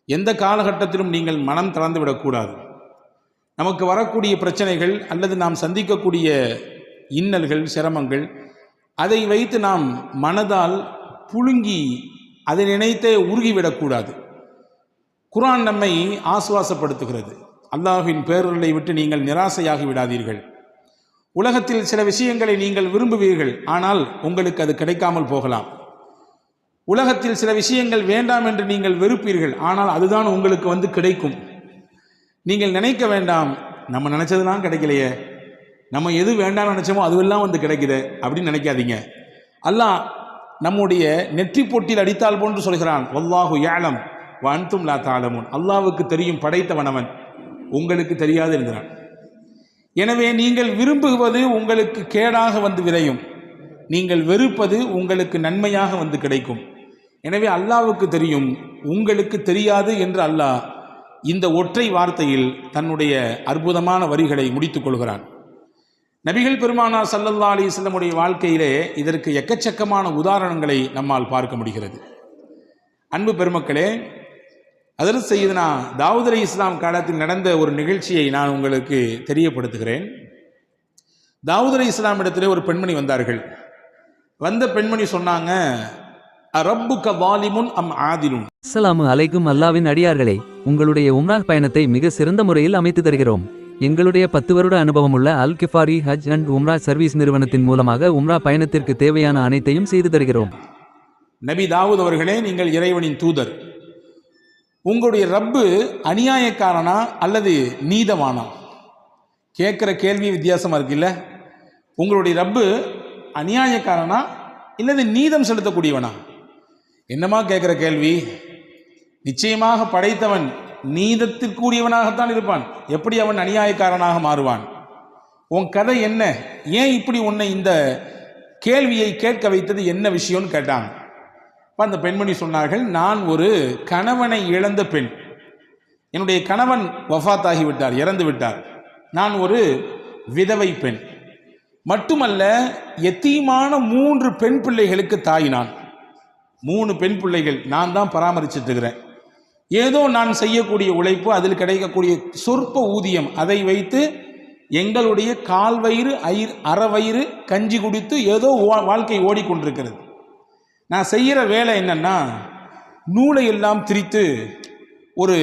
எந்த காலகட்டத்திலும் நீங்கள் மனம் தளர்ந்து விடக்கூடாது. நமக்கு வரக்கூடிய பிரச்சனைகள் அல்லது நாம் சந்திக்கக்கூடிய இன்னல்கள், சிரமங்கள், அதை வைத்து நாம் மனதால் புழுங்கி அதை நினைத்தே உருகிவிடக்கூடாது. குர்ஆன் நம்மை ஆசுவாசப்படுத்துகிறது. அல்லாஹ்வின் பேரருளை விட்டு நீங்கள் நிராசையாகி விடாதீர்கள். உலகத்தில் சில விஷயங்களை நீங்கள் விரும்புவீர்கள், ஆனால் உங்களுக்கு அது கிடைக்காமல் போகலாம். உலகத்தில் சில விஷயங்கள் வேண்டாம் என்று நீங்கள் வெறுப்பீர்கள், ஆனால் அதுதான் உங்களுக்கு கிடைக்கும். நீங்கள் நினைக்க வேண்டாம், நம்ம நினைச்சதுலாம் கிடைக்கலையே, நம்ம எது வேண்டாம்னு நினைச்சோமோ அதுவெல்லாம் கிடைக்குது அப்படின்னு நினைக்காதீங்க. அல்லாஹ் நம்முடைய நெற்றி பொட்டில் அடித்தால் போன்று சொல்கிறான், வல்லாஹு யஅலம் வ அன்தும் லா தஅலமூன். அல்லாஹ்வுக்கு தெரியும், படைத்தவன் அவன், உங்களுக்கு தெரியாது என்கிறான். எனவே நீங்கள் விரும்புவது உங்களுக்கு கேடாக விரையும், நீங்கள் வெறுப்பது உங்களுக்கு நன்மையாக கிடைக்கும். எனவே அல்லாஹ்வுக்கு தெரியும், உங்களுக்கு தெரியாது என்று அல்லாஹ் இந்த ஒற்றை வார்த்தையில் தன்னுடைய அற்புதமான வரிகளை முடித்துக் கொள்கிறான். நபிகள் பெருமானார் ஸல்லல்லாஹு அலைஹி வஸல்லம் உடைய வாழ்க்கையிலே இதற்கு எக்கச்சக்கமான உதாரணங்களை நம்மால் பார்க்க முடிகிறது. அன்பு பெருமக்களே, ஹஜ்ரத் சையதுனா தாவூத் அலைஹிஸ்ஸலாம் காலத்தில் நடந்த ஒரு நிகழ்ச்சியை நான் உங்களுக்கு தெரியப்படுத்துகிறேன். தாவூத் அலைஹிஸ்ஸலாம் இடத்திலே ஒரு பெண்மணி வந்தார்கள். வந்த பெண்மணி சொன்னாங்க, ரப்புக வாலிமுன் அம் ஆதிலுன். அஸ்ஸலாமு அலைக்கும். அல்லாவின் அடியார்களே, உங்களுடைய உம்ரா பயணத்தை மிக சிறந்த முறையில் அமைத்து தருகிறோம். எங்களுடைய 10 வருட அனுபவமுள்ள அல் கிஃபாரி ஹஜ் அண்ட் உம்ரா சர்வீஸ் நிறுவனத்தின் மூலமாக உம்ரா பயணத்திற்கு தேவையான அனைத்தையும் செய்து தருகிறோம். நபி தாவூத் அவர்களே, நீங்கள் இறைவனின் தூதர். உங்களுடைய ரப்பு அநியாயக்காரனா அல்லது நீதமானா? கேட்குற கேள்வி வித்தியாசமாக இருக்குல்ல. உங்களுடைய ரப்பு அநியாயக்காரனா இல்லது நீதம் செலுத்தக்கூடியவனா? என்னமா கேட்குற கேள்வி? நிச்சயமாக படைத்தவன் நீதத்திற்குரியவனாகத்தான் இருப்பான். எப்படி அவன் அநியாயக்காரனாக மாறுவான்? உன் கதை என்ன? ஏன் இப்படி உன்னை இந்த கேள்வியை கேட்க வைத்தது என்ன விஷயம்னு கேட்டாங்க. அந்த பெண்மணி சொன்னார்கள், நான் ஒரு கணவனை இழந்த பெண். என்னுடைய கணவன் வஃபாத் ஆகிவிட்டார், இறந்து விட்டார். நான் ஒரு விதவை பெண். மட்டுமல்ல, யத்தீமான 3 பெண் பிள்ளைகளுக்கு தாய். நான் 3 பெண் பிள்ளைகள் நான் தான் பராமரிச்சுட்டு இருக்கிறேன். ஏதோ நான் செய்யக்கூடிய உழைப்பு, அதில் கிடைக்கக்கூடிய சொற்ப ஊதியம், அதை வைத்து எங்களுடைய கால் வயிறு அரை வயிறு கஞ்சி குடித்து ஏதோ வாழ்க்கை ஓடிக்கொண்டிருக்கிறது. நான் செய்கிற வேலை என்னன்னா, நூலை எல்லாம் திரித்து, ஒரு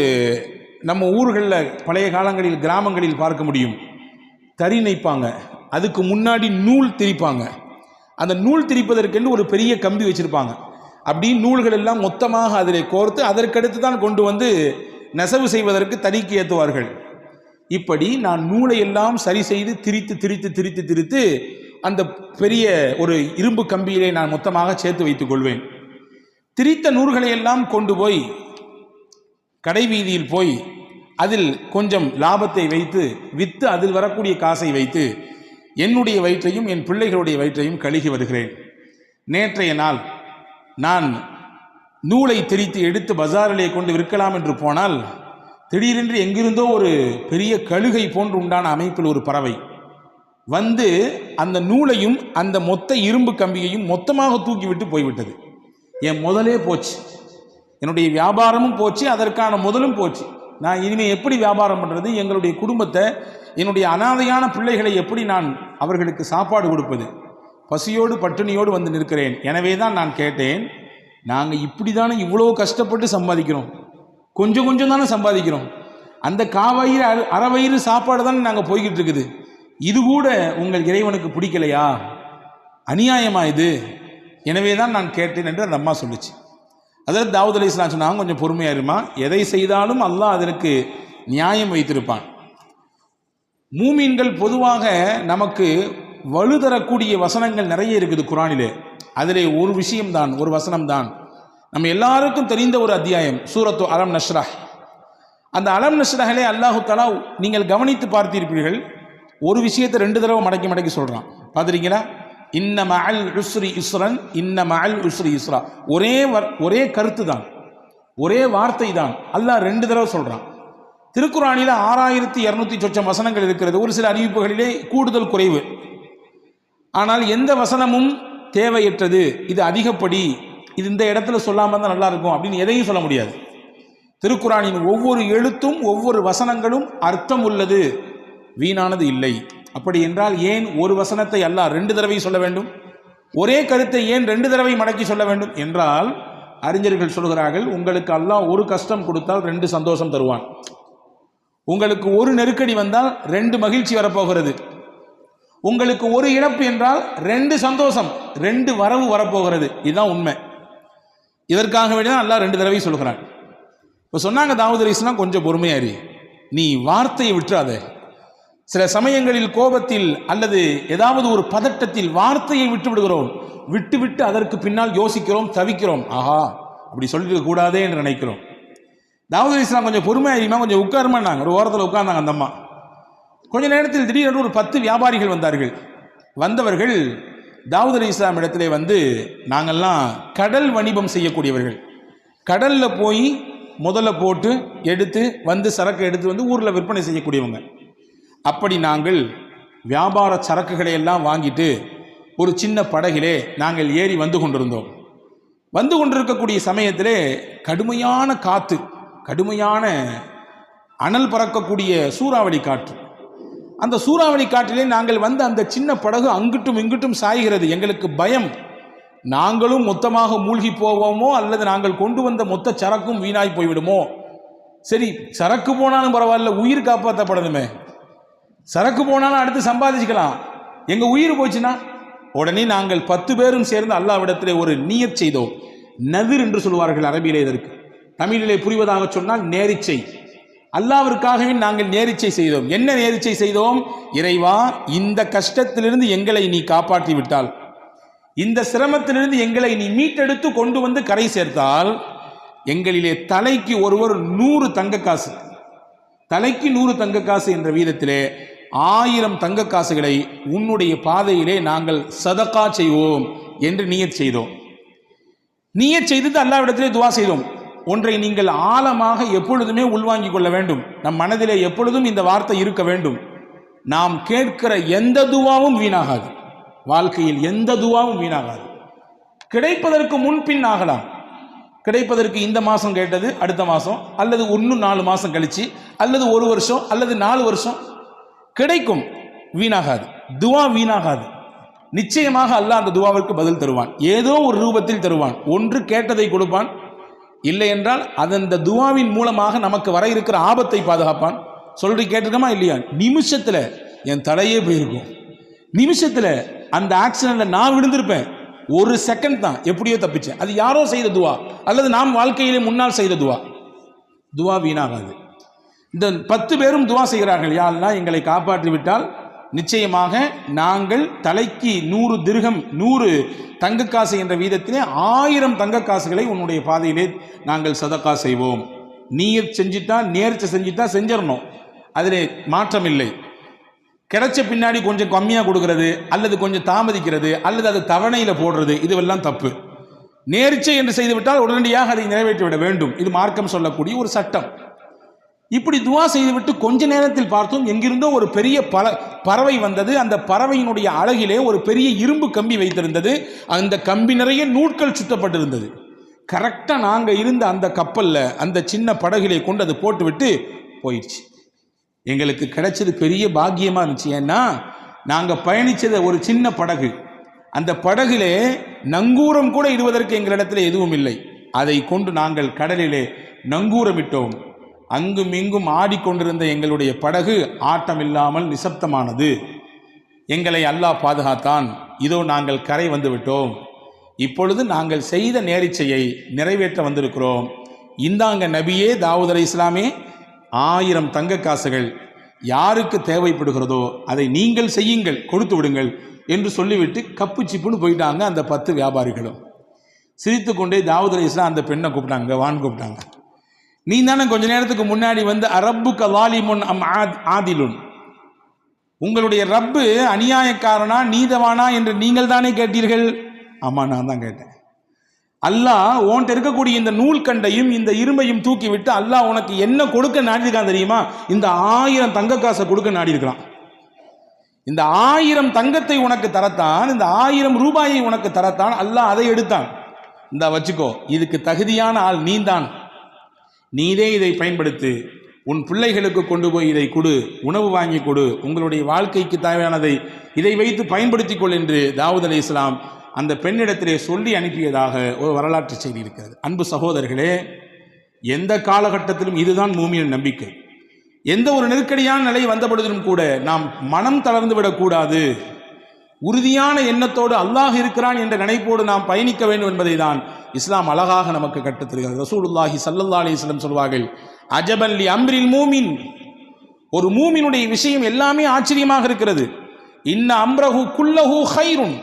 நம்ம ஊர்களில் பழைய காலங்களில் கிராமங்களில் பார்க்க முடியும், தறி நெய்ப்பாங்க, அதுக்கு முன்னாடி நூல் திரிப்பாங்க. அந்த நூல் திரிப்பதற்கென்று ஒரு பெரிய கம்பி வச்சுருப்பாங்க. அப்படி நூல்கள் எல்லாம் மொத்தமாக அதில் கோர்த்து அதற்கடுத்து தான் கொண்டு நெசவு செய்வதற்கு தறிக்கு ஏற்றுவார்கள். இப்படி நான் நூலை எல்லாம் சரி செய்து திரித்து திரித்து திரித்து திரித்து அந்த பெரிய ஒரு இரும்பு கம்பியிலே நான் மொத்தமாக சேர்த்து வைத்துக் கொள்வேன். திரித்த நூல்களை எல்லாம் கொண்டு போய் கடை வீதியில் போய் அதில் கொஞ்சம் லாபத்தை வைத்து விற்று அதில் வரக்கூடிய காசை வைத்து என்னுடைய வயிற்றையும் என் பிள்ளைகளுடைய வயிற்றையும் கழுகி வருகிறேன். நேற்றைய நாள் நான் நூலை திரித்து எடுத்து பஜாரிலே கொண்டு விற்கலாம் என்று போனால், திடீரென்று எங்கிருந்தோ ஒரு பெரிய கழுகை போன்று உண்டான அமைப்பில் ஒரு பறவை அந்த நூலையும் அந்த மொத்த இரும்பு கம்பியையும் மொத்தமாக தூக்கிவிட்டு போய்விட்டது. என் முதலே போச்சு, என்னுடைய வியாபாரமும் போச்சு, அதற்கான முதலும் போச்சு. நான் இனிமேல் எப்படி வியாபாரம் பண்ணுறது? எங்களுடைய குடும்பத்தை, என்னுடைய அனாதையான பிள்ளைகளை எப்படி நான் அவர்களுக்கு சாப்பாடு கொடுப்பது? பசியோடு பட்டினியோடு நிற்கிறேன். எனவே தான் நான் கேட்டேன், நாங்கள் இப்படி தானே இவ்வளோ கஷ்டப்பட்டு சம்பாதிக்கிறோம், கொஞ்சம் கொஞ்சம் தானே சம்பாதிக்கிறோம், அந்த காவயிறு அரை வயிறு சாப்பாடு தானே நாங்கள் போய்கிட்டு இருக்குது, இது கூட உங்கள் இறைவனுக்கு பிடிக்கலையா? அநியாயமா இது? எனவே தான் நான் கேட்டேன் என்று அந்த அம்மா சொல்லிச்சு. அதாவது தாவூத் அலைஹிஸ்ஸலாம் சொன்னாங்க, கொஞ்சம் பொறுமையாக இருமா, எதை செய்தாலும் அல்லாஹ் அதற்கு நியாயம் வைத்திருப்பான். மூமீன்கள் பொதுவாக நமக்கு வலு தரக்கூடிய வசனங்கள் நிறைய இருக்குது குர்ஆனிலே. அதிலே ஒரு விஷயம்தான், ஒரு வசனம்தான் நம்ம எல்லாருக்கும் தெரிந்த ஒரு அத்தியாயம், சூரத்து அலம் நஷ்ரஹ். அந்த அலம் நஷ்ரஹிலே அல்லாஹு தஆலா, நீங்கள் கவனித்து பார்த்திருப்பீர்கள், ஒரு விஷயத்தை 2 தடவை மடக்கி மடக்கி சொல்கிறான். பார்த்துருக்கீங்களா? இன்ன மஅல் உஸ்ரி யுஸ்ரன், இன்ன மஅல் உஸ்ரி யுஸ்ரா. ஒரே கருத்து தான், ஒரே வார்த்தை தான், அல்லாஹ் 2 தடவை சொல்கிறான். திருக்குர்ஆனில் 6200 சொச்சம் வசனங்கள் இருக்கிறது. ஒரு சில அறிவிப்புகளிலே கூடுதல் குறைவு. ஆனால் எந்த வசனமும் தேவையற்றது, இது அதிகப்படி, இது இந்த இடத்துல சொல்லாமல் தான் நல்லா இருக்கும் அப்படின்னு எதையும் சொல்ல முடியாது. திருக்குரானின் ஒவ்வொரு எழுத்தும் ஒவ்வொரு வசனங்களும் அர்த்தம் உள்ளது, வீணானது இல்லை. அப்படி என்றால் ஏன் ஒரு வசனத்தை அல்லாஹ் 2 தடவை சொல்ல வேண்டும்? ஒரே கருத்தை ஏன் 2 தடவை மடக்கி சொல்ல வேண்டும் என்றால், அறிஞர்கள் சொல்கிறார்கள், உங்களுக்கு அல்லாஹ் ஒரு கஷ்டம் கொடுத்தால் 2 சந்தோஷம் தருவான். உங்களுக்கு ஒரு நெருக்கடி வந்தால் 2 மகிழ்ச்சி வரப்போகிறது. உங்களுக்கு ஒரு இழப்பு என்றால் 2 சந்தோஷம், 2 வரவு வரப்போகிறது. இதுதான் உண்மை. இதற்காக வேண்டிதான் அல்லாஹ் 2 தடவை சொல்கிறான். இப்போ சொன்னாங்க தாவூத் அலைஹிஸ்ஸலாம், கொஞ்சம் பொறுமையாரி, நீ வார்த்தையை விட்டுறாத. சில சமயங்களில் கோபத்தில் அல்லது ஏதாவது ஒரு பதட்டத்தில் வார்த்தையை விட்டு விடுகிறோம். விட்டு அதற்கு பின்னால் யோசிக்கிறோம், தவிக்கிறோம். ஆஹா, அப்படி சொல்லிட்டு கூடாதே என்று நினைக்கிறோம். தாவூத் அலைஹிஸ்ஸலாம் கொஞ்சம் பொறுமையாரிமா, கொஞ்சம் உட்காருமான்னாங்க. ஒரு ஓரத்தில் உட்கார்ந்தாங்க அந்த அம்மா. கொஞ்ச நேரத்தில் திடீரென்று ஒரு 10 வியாபாரிகள் வந்தார்கள். வந்தவர்கள் தாவூத் அலைஹிஸ்ஸலாம் இடத்திலே வந்து, நாங்கள்லாம் கடல் வணிபம் செய்யக்கூடியவர்கள், கடலில் போய் முதல்ல போட்டு எடுத்து வந்து சரக்கு எடுத்து வந்து ஊரில் விற்பனை செய்யக்கூடியவங்க. அப்படி நாங்கள் வியாபார சரக்குகளை எல்லாம் வாங்கிட்டு ஒரு சின்ன படகிலே நாங்கள் ஏறி வந்து கொண்டிருந்தோம். வந்து கொண்டிருக்கக்கூடிய சமயத்திலே கடுமையான காற்று, கடுமையான அனல் பறக்கக்கூடிய சூறாவளி காற்று. அந்த சூறாவளி காற்றிலே நாங்கள் வந்து அந்த சின்ன படகு அங்கிட்டும் இங்கிட்டும் சாய்கிறது. எங்களுக்கு பயம், நாங்களும் மொத்தமாக மூழ்கி போவோமோ அல்லது நாங்கள் கொண்டு வந்த மொத்த சரக்கும் வீணாய் போய்விடுமோ. சரி, சரக்கு போனாலும் பரவாயில்ல, உயிர் காப்பாற்றப்படணுமே. சரக்கு போனாலும் அடுத்து சம்பாதிச்சுக்கலாம், எங்க உயிர் போச்சுன்னா. உடனே நாங்கள் 10 பேரும் சேர்ந்து அல்லாஹ்விடத்திலே ஒரு நியத் செய்தோம். நதிர் என்று சொல்வார்கள் அரபியிலே. இதற்கு தமிழிலே புரிவதாக சொன்னால் நேரிச்சை. அல்லாஹ்விற்காகவே நாங்கள் நேரிச்சை செய்தோம். என்ன நேரிச்சை செய்தோம்? இறைவா, இந்த கஷ்டத்திலிருந்து எங்களை நீ காப்பாற்றி விட்டால், இந்த சிரமத்திலிருந்து எங்களை நீ மீட்டெடுத்து கொண்டு வந்து கரை சேர்த்தால், எங்களிலே தலைக்கு ஒருவர் 100 தங்க காசு, தலைக்கு 100 தங்க காசு என்ற வீதத்திலே 1000 தங்க காசுகளை உன்னுடைய பாதையிலே நாங்கள் சதகா செய்வோம் என்று நியத் செய்தோம். நியத் செய்து அல்லாஹ்விடத்திலே துவா செய்தோம். ஒன்றை நீங்கள் ஆழமாக எப்பொழுதுமே உள்வாங்கிக் கொள்ள வேண்டும். நம் மனதிலே எப்பொழுதும் இந்த வார்த்தை இருக்க வேண்டும். நாம் கேட்கிற எந்த துவாவும் வீணாகாது. வாழ்க்கையில் எந்த துவாவும் வீணாகாது. கிடைப்பதற்கு முன்பின் ஆகலாம். கிடைப்பதற்கு இந்த மாதம் கேட்டது அடுத்த மாதம், அல்லது இன்னும் 4 மாதம் கழிச்சு, அல்லது 1 வருஷம், அல்லது 4 வருஷம் கிடைக்கும். வீணாகாது, துவா வீணாகாது. நிச்சயமாக அல்லாஹ் அந்த துவாவிற்கு பதில் தருவான். ஏதோ ஒரு ரூபத்தில் தருவான். ஒன்று கேட்டதை கொடுப்பான், இல்லை என்றால் அந்த துவாவின் மூலமாக நமக்கு வர இருக்கிற ஆபத்தை பாதுகாப்பான். சொல்லி கேட்டிருக்கமா இல்லையா? நிமிஷத்தில் என் தலையே போயிருக்கும். நிமிஷத்தில் அந்த ஆக்சிடென்ட்ல நான் விழுந்திருப்பேன். 1 செகண்ட் தான், எப்படியோ தப்பிச்சேன். அது யாரோ செய்த துவா அல்லது நாம் வாழ்க்கையிலே முன்னால் செய்த துவா. துவா வீணாகாது. இந்த 10 பேரும் துவா செய்கிறார்கள், யா அல்லாஹ் எங்களை காப்பாற்றி விட்டால் நிச்சயமாக நாங்கள் தலைக்கு 100 திர்ஹம், 100 தங்க காசு என்ற வீதத்திலே 1000 தங்க காசுகளை உன்னுடைய பாதையிலே நாங்கள் சதகா செய்வோம். நீயத் செஞ்சிட்டா, நேர்ச்சை செஞ்சிட்டா செஞ்சிடணும், அதிலே மாற்றம் இல்லை. கிடைச்ச பின்னாடி கொஞ்சம் கம்மியாக கொடுக்கறது அல்லது கொஞ்சம் தாமதிக்கிறது அல்லது அது தவணையில் போடுறது, இதுவெல்லாம் தப்பு. நேர்ச்சை என்று செய்துவிட்டால் உடனடியாக அதை நிறைவேற்றி விட வேண்டும். இது மார்க்கம் சொல்லக்கூடிய ஒரு சட்டம். இப்படி துவா செய்துவிட்டு கொஞ்ச நேரத்தில் பார்த்தோம், எங்கிருந்தோ ஒரு பெரிய பறவை வந்தது. அந்த பறவையினுடைய அழகிலே ஒரு பெரிய இரும்பு கம்பி வைத்திருந்தது. அந்த கம்பி நிறைய நூட்கள் சுத்தப்பட்டிருந்தது. கரெக்டாக நாங்கள் இருந்த அந்த கப்பலில், அந்த சின்ன படகிலே கொண்டு அது போட்டுவிட்டு போயிடுச்சு. எங்களுக்கு கிடைச்சது பெரிய பாக்கியமாக இருந்துச்சு. ஏன்னா நாங்கள் பயணித்தது ஒரு சின்ன படகு. அந்த படகிலே நங்கூரம் கூட இடுவதற்கு எங்களிடத்தில் எதுவும் இல்லை. அதை கொண்டு நாங்கள் கடலிலே நங்கூரமிட்டோம். அங்கும் இங்கும் ஆடிக்கொண்டிருந்த எங்களுடைய படகு ஆட்டமில்லாமல் நிசப்தமானது. எங்களை அல்லாஹ் பாதுகாத்தான். இதோ நாங்கள் கரை வந்து விட்டோம். இப்பொழுது நாங்கள் செய்த நேரிச்சையை நிறைவேற்ற வந்திருக்கிறோம். இந்தாங்க நபியே தாவூத் அலைஹிஸ்ஸலாமே, 1000 தங்க காசுகள் யாருக்கு தேவைப்படுகிறதோ அதை நீங்கள் செய்யுங்கள், கொடுத்து விடுங்கள் என்று சொல்லிவிட்டு கப்பு சிப்புன்னு போயிட்டாங்க அந்த 10 வியாபாரிகளும். சிரித்து கொண்டே தாவூத் அலைஹிஸ்ஸலாம் அந்த பெண்ணை கூப்பிட்டாங்க, வான்னு கூப்பிட்டாங்க. நீ தானே கொஞ்ச நேரத்துக்கு முன்னாடி வந்து அரப்புக்க வாலிமுன் அம் ஆதிலுன், உங்களுடைய ரப்பு அநியாயக்காரனா நீதவானா என்று நீங்கள் தானே கேட்டீர்கள். ஆமா, நான் தான் கேட்டேன். அல்லாஹ் உன்கிட்ட இருக்கக்கூடிய இந்த நூல் கண்டையும் இந்த இரும்பையும் தூக்கி விட்டு அல்லாஹ் உனக்கு என்ன கொடுக்க நாடிருக்கான் தெரியுமா? இந்த 1000 தங்க காசை கொடுக்க நாடிருக்கிறான். இந்த 1000 தங்கத்தை உனக்கு தரத்தான், இந்த 1000 ரூபாயை உனக்கு தரத்தான் அல்லாஹ் அதை எடுத்தான். இந்த வச்சுக்கோ, இதுக்கு தகுதியான ஆள் நீந்தான். நீதே இதை பயன்படுத்து, உன் பிள்ளைகளுக்கு கொண்டு போய் இதை கொடு, உணவு வாங்கி கொடு, உங்களுடைய வாழ்க்கைக்கு தேவையானதை இதை வைத்து பயன்படுத்திக் கொள் என்று தாவூத் அலைஹிஸ்ஸலாம் அந்த பெண்ணிடத்திலே சொல்லி அனுப்பியதாக ஒரு வரலாற்று செய்தி இருக்கிறது. அன்பு சகோதரர்களே, எந்த காலகட்டத்திலும் இதுதான் மூமியின் நம்பிக்கை. எந்த ஒரு நெருக்கடியான நிலை வந்த பொழுதிலும் கூட நாம் மனம் தளர்ந்து விடக்கூடாது. உறுதியான எண்ணத்தோடு அல்லாஹ் இருக்கிறான் என்ற நினைப்போடு நாம் பயணிக்க வேண்டும் என்பதை தான் இஸ்லாம் அழகாக நமக்கு கற்றுத்தருகிறது. ரசூலுல்லாஹி ஸல்லல்லாஹு அலைஹி வஸல்லம் சொல்வார்கள், அஜபன் லி அம்ரில் மூமின், ஒரு மூமினுடைய விஷயம் எல்லாமே ஆச்சரியமாக இருக்கிறது. இன்ன அம்ரஹு குல்லஹு கைருன்,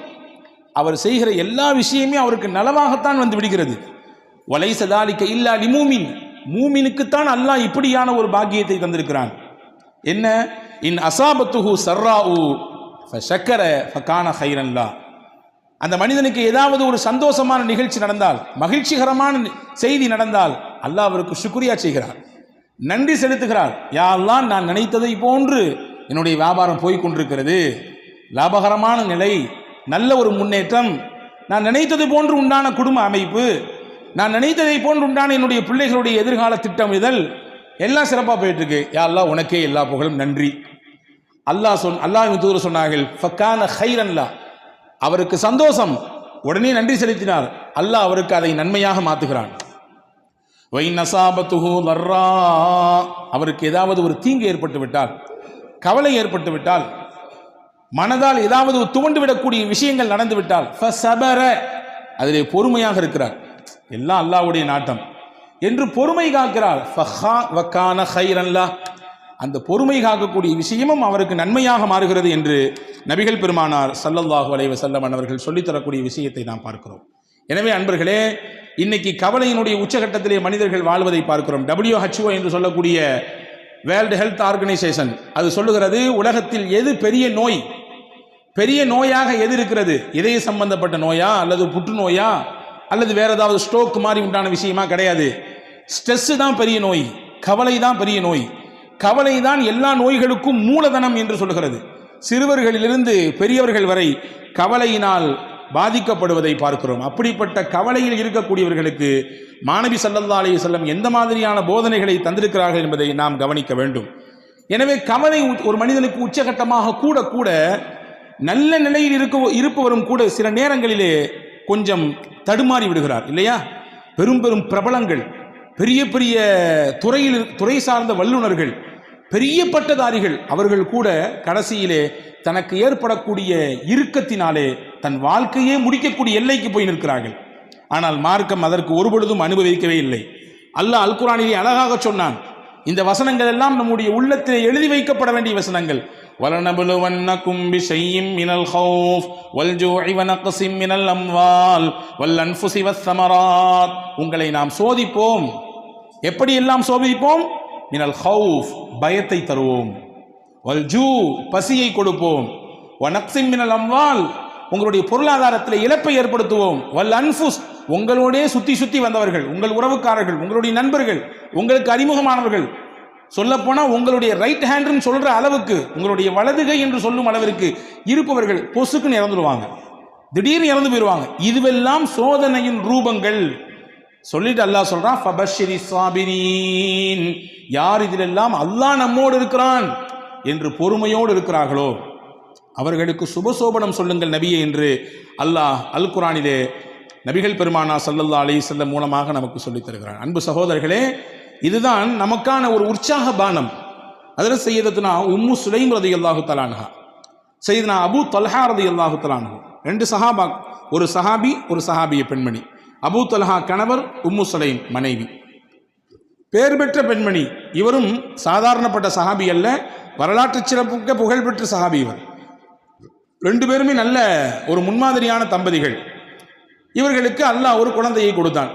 அவர் செய்கிற எல்லா விஷயமே அவருக்கு நலவாகத்தான் வந்து விடுகிறது. வலைஸ தாலிக இல்லா லிமூமின், மூமினுக்குத்தான் அல்லாஹ் இப்படியான ஒரு பாக்கியத்தை தந்திருக்கிறான். என்ன? இன் அசாபத்துஹு சர்ராஉ ஃபஷக்கர ஃபகான கைரன் லா, அந்த மனிதனுக்கு ஏதாவது ஒரு சந்தோஷமான நிகழ்ச்சி நடந்தால், மகிழ்ச்சிகரமான செய்தி நடந்தால் அல்லாஹ் அவருக்கு சுக்ரியா செய்கிறார், நன்றி செலுத்துகிறார். யா அல்லாஹ், நான் நினைத்ததை போன்று என்னுடைய வியாபாரம் போய் கொண்டிருக்கிறது, லாபகரமான நிலை, நல்ல ஒரு முன்னேற்றம், நான் நினைத்தது போன்று உண்டான குடும்ப அமைப்பு, நான் நினைத்ததை போன்று உண்டான என்னுடைய பிள்ளைகளுடைய எதிர்கால திட்டமிடல் எல்லாம் சிறப்பாக போயிட்டு இருக்கு. யா அல்லாஹ், உனக்கே எல்லா புகழும், நன்றி. அல்லாஹ்வின் தூதர் சொன்னார்கள், ஃபகான கைரன் லா, அவருக்கு சந்தோஷம், உடனே நன்றி செலுத்தினார், அல்லாஹ் அவருக்கு அதை நன்மையாக மாற்றுகிறான். வைன் அஸாபத்துஹு லர்ரா, அவருக்கு ஏதாவது ஒரு தீங்கு ஏற்பட்டு விட்டால், கவலை ஏற்பட்டு விட்டால், மனதால் ஏதாவது துவண்டு விடக்கூடிய விஷயங்கள் நடந்து விட்டால், ஃபஸபர, அதிலே பொறுமையாக இருக்கிறார், எல்லாம் அல்லாஹ்வுடைய நாட்டம் என்று பொறுமை காக்கிறார். ஃபகான கைரன் லா, அந்த பொறுமை காக்கக்கூடிய விஷயமும் அவருக்கு நன்மையாக மாறுகிறது என்று நபிகள் பெருமானார் ஸல்லல்லாஹு அலைஹி வஸல்லம் அவர்கள் சொல்லித்தரக்கூடிய விஷயத்தை நாம் பார்க்கிறோம். எனவே அன்பர்களே, இன்னைக்கு கவலையினுடைய உச்சகட்டத்திலே மனிதர்கள் வாழ்வதை பார்க்கிறோம். WHO என்று சொல்லக்கூடிய வேர்ல்டு ஹெல்த் ஆர்கனைசேஷன் அது சொல்லுகிறது, உலகத்தில் எது பெரிய நோய், பெரிய நோயாக எது இருக்கிறது, இதய சம்பந்தப்பட்ட நோயா அல்லது புற்றுநோயா அல்லது வேற ஏதாவது ஸ்ட்ரோக் மாதிரி உண்டான விஷயமா? கிடையாது. ஸ்ட்ரெஸ் தான் பெரிய நோய், கவலை தான் பெரிய நோய். கவலை தான் எல்லா நோய்களுக்கும் மூலதனம் என்று சொல்கிறது. சிறுவர்களிலிருந்து பெரியவர்கள் வரை கவலையினால் பாதிக்கப்படுவதை பார்க்கிறோம். அப்படிப்பட்ட கவலையில் இருக்கக்கூடியவர்களுக்கு மாணவி ஸல்லல்லாஹு அலைஹி வஸல்லம் எந்த மாதிரியான போதனைகளை தந்திருக்கிறார்கள் என்பதை நாம் கவனிக்க வேண்டும். எனவே கவலை ஒரு மனிதனுக்கு உச்சகட்டமாக கூட கூட நல்ல நிலையில் இருப்பவரும் கூட சில நேரங்களிலே கொஞ்சம் தடுமாறி விடுகிறார் இல்லையா? பெரும் பெரும் பிரபலங்கள், பெரிய பெரிய துறை சார்ந்த வல்லுநர்கள், பெரிய பட்டதாரிகள், அவர்கள் கூட கடைசியிலே தனக்கு ஏற்படக்கூடிய இறுக்கத்தினாலே தன் வாழ்க்கையே முடிக்கக்கூடிய எல்லைக்கு போய் நிற்கிறார்கள். ஆனால் மார்க்கம் அதற்கு ஒருபொழுதும் அனுபவிக்கவே இல்லை. அல்லாஹ் அல் குர்ஆனிலே அழகாக சொன்னான். இந்த வசனங்கள் எல்லாம் நம்முடைய உள்ளத்திலே எழுதி வைக்கப்பட வேண்டிய வசனங்கள். வலனபுலுவன்னகும் பிஷைஇம் மினல் ஹௌஃப் வல்ஜூஇ வனக்ஸிம் மினல் அம்வால் வல்அன்ஃபுஸி வஸ்ஸமராத், உங்களை நாம் சோதிப்போம். எப்படியெல்லாம் சோதிப்போம்? மினல் ஹௌஃப், பயத்தை தருவோம், வல்ஜூ, பசியை கொடுப்போம், வனக்ஸிம் மினல் அம்வால், உங்களுடைய பொருளாதாரத்தில் இழப்பை ஏற்படுத்துவோம், வல் அன்ஃபுஸ், உங்களோடே சுத்தி வந்தவர்கள், உங்கள் உறவுக்காரர்கள், உங்களுடைய நண்பர்கள், உங்களுக்கு அறிமுகமானவர்கள், சொல்லப்போனால் உங்களுடைய ரைட் ஹேண்ட்னு சொல்ற அளவுக்கு, உங்களுடைய வலதுகை என்று சொல்லும் அளவிற்கு இருப்பவர்கள் பொசுக்குன்னு இறந்துடுவாங்க, திடீர்னு இறந்து போயிடுவாங்க. இதுவெல்லாம் சோதனையின் ரூபங்கள். சொல்லிட்டு அல்லாஹ் சொல்றான், ஃபபஷ்ஷிரி ஸாபிரீன், யார் இதிலெல்லாம் அல்லாஹ் நம்மோடு இருக்கிறான் என்று பொறுமையோடு இருக்கிறார்களோ அவர்களுக்கு சுபசோபனம் சொல்லுங்கள் நபியே என்று அல்லாஹ் அல் குர்ஆனிலே நபிகள் பெருமானா ஸல்லல்லாஹு அலைஹி வஸல்லம் மூலமாக நமக்கு சொல்லித் தருகிறான். அன்பு சகோதரர்களே, இதுதான் நமக்கான ஒரு உற்சாக பானம். அதில் சையதத்துனா உம்மு சுலைம் ரலியல்லாஹு தஆலா அன்ஹா, சையதுனா அபூ தல்ஹா ரலியல்லாஹு தஆலா அன்ஹு, ரெண்டு சஹாபா, ஒரு சஹாபி ஒரு சஹாபிய பெண்மணி. அபூ தல்ஹா கணவர், உம்மு சுலைம் மனைவி, பேர் பெற்ற பெண்மணி. இவரும் சாதாரணப்பட்ட சஹாபி அல்ல, வரலாற்று சிறப்புக்க புகழ்பெற்ற சஹாபி இவர். ரெண்டு பேருமே நல்ல ஒரு முன்மாதிரியான தம்பதிகள். இவர்களுக்கு அல்லாஹ் ஒரு குழந்தையை கொடுத்தான்.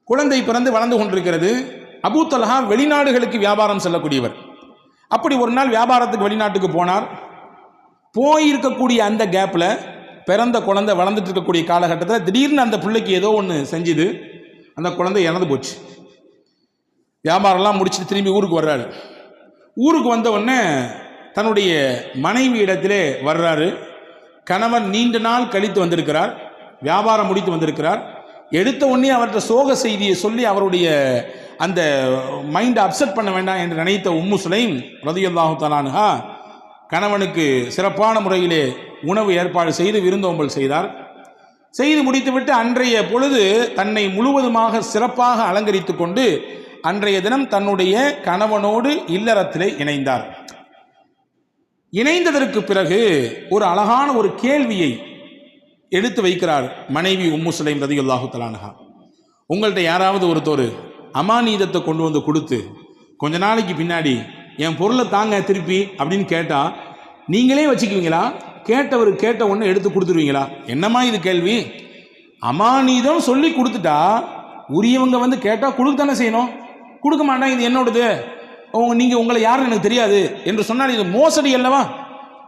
குழந்தை பிறந்து வளர்ந்து கொண்டிருக்கிறது. அபூ தல்ஹா வெளிநாடுகளுக்கு வியாபாரம் செல்லக்கூடியவர். அப்படி ஒரு நாள் வியாபாரத்துக்கு வெளிநாட்டுக்கு போனார். போயிருக்கக்கூடிய அந்த கேப்பில் பிறந்த குழந்தை வளர்ந்துட்டு இருக்கக்கூடிய காலகட்டத்தில் திடீர்னு அந்த பிள்ளைக்கு ஏதோ ஒன்று செஞ்சுது, அந்த குழந்தை இறந்து போச்சு. வியாபாரம்லாம் முடிச்சுட்டு திரும்பி ஊருக்கு வர்றாரு. ஊருக்கு வந்த உடனே தன்னுடைய மனைவி இடத்திலே வர்றாரு. கணவன் நீண்ட நாள் கழித்து வந்திருக்கிறார், வியாபாரம் முடித்து வந்திருக்கிறார். எடுத்த உடனே அவர்கிட்ட சோக செய்தியை சொல்லி அவருடைய அந்த மைண்டை அப்செட் பண்ண வேண்டாம் என்று நினைத்த உம்மு சுலைம் ரலியல்லாஹு தஆலா அன்ஹா கணவனுக்கு சிறப்பான முறையிலே உணவு ஏற்பாடு செய்து விருந்தோம்பல் செய்தார். செய்து முடித்துவிட்டு அன்றைய பொழுது தன்னை முழுவதுமாக சிறப்பாக அலங்கரித்து கொண்டு அன்றைய தினம் தன்னுடைய கணவனோடு இல்லறத்திலே இணைந்தார். இணைந்ததற்கு பிறகு ஒரு அழகான ஒரு கேள்வியை எடுத்து வைக்கிறார் மனைவி உம்மு சுலைம் ரலியல்லாஹு தஆலா அன்ஹா. உங்கள்கிட்ட யாராவது ஒருத்தர் அமானீதத்தை கொண்டு வந்து கொடுத்து கொஞ்ச நாளைக்கு பின்னாடி என் பொருளை தாங்க திருப்பி அப்படின்னு கேட்டால் நீங்களே வச்சுக்குவீங்களா? கேட்டவர் கேட்ட ஒன்று எடுத்து கொடுத்துருவீங்களா? என்னம்மா இது கேள்வி? அமானீதம் சொல்லி கொடுத்துட்டா உரியவங்க வந்து கேட்டால் கொடுக்க தானே செய்யணும். கொடுக்க மாட்டான், இது என்னோடது, நீங்கள் உங்களை யாருன்னு எனக்கு தெரியாது என்று சொன்னால் இது மோசடி அல்லவா?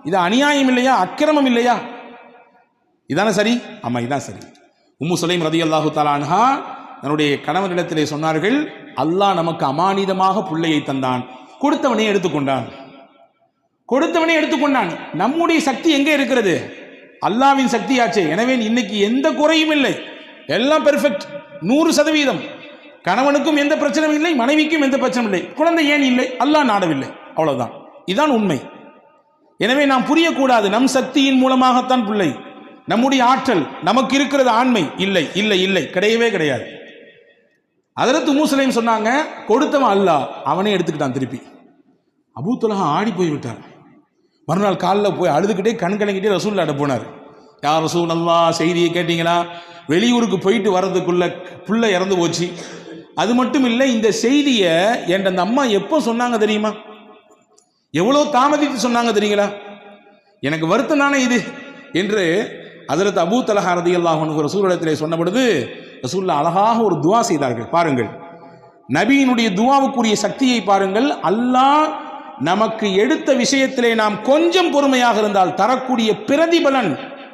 இது அநியாயம் இல்லையா? அக்கிரமம் இல்லையா? இதானே சரி? ஆமாம், இதான் சரி. உம்மு சுலைம் ரலியல்லாஹு தஆலா அன்ஹா தன்னுடைய கணவனிடத்திலே சொன்னார்கள், அல்லாஹ் நமக்கு அமானிதமாக பிள்ளையை தந்தான், கொடுத்தவனே எடுத்துக்கொண்டான். கொடுத்தவனே எடுத்துக்கொண்டான். நம்முடைய சக்தி எங்கே இருக்கிறது? அல்லாவின் சக்தியாச்சே. எனவே இன்னைக்கு எந்த குறையும் இல்லை, எல்லாம் பெர்ஃபெக்ட், 100%. கணவனுக்கும் எந்த பிரச்சனையும் இல்லை, மனைவிக்கும் எந்த பிரச்சனையும் இல்லை. குழந்தை ஏன் இல்லை? அல்லாஹ் நாடவில்லை, அவ்வளவுதான். இதுதான் உண்மை. எனவே நாம் புரியக்கூடாது நம் சக்தியின் மூலமாகத்தான் பிள்ளை, நம்முடைய ஆற்றல் நமக்கு இருக்கிறது ஆண்மை இல்லை இல்லை இல்லை, கிடையவே கிடையாது. ஹஜ்ரத் உம்மு சுலைம் சொன்னாங்க, கொடுத்தவன் அல்லாஹ், அவனே எடுத்துக்கிட்டான் திருப்பி. அபூ தல்ஹா ஆடி போய் விட்டார். மறுநாள் காலில் போய் அழுதுகிட்டே கண் கலங்கிட்டே ரசூலுல்லாஹ்ட்ட போனார். யா ரசூலல்லாஹ், செய்தியை கேட்டீங்களா? வெளியூருக்கு போயிட்டு வர்றதுக்குள்ள புள்ள இறந்து போச்சு. அது மட்டும் இல்லை, இந்த செய்தியை என் அந்த அம்மா எப்போ சொன்னாங்க தெரியுமா? எவ்வளோ தாமதித்து சொன்னாங்க தெரியுங்களா? எனக்கு வருத்தம் தானே இது என்று ஹஜ்ரத் அபூ தல்ஹா ரலியல்லாஹு அன்ஹு ரசூலுல்லாஹ்விடத்திலே சொன்ன பொழுது ரசூலுல்லாஹ் அழகாக ஒரு துவா செய்தார்கள். பாருங்கள், நபியினுடைய துவாவுக்குரிய சக்தியை பாருங்கள். அல்லாஹ் நமக்கு எடுத்த விஷயத்திலே நாம் கொஞ்சம் பொறுமையாக இருந்தால் தரக்கூடிய பிரதிபலன்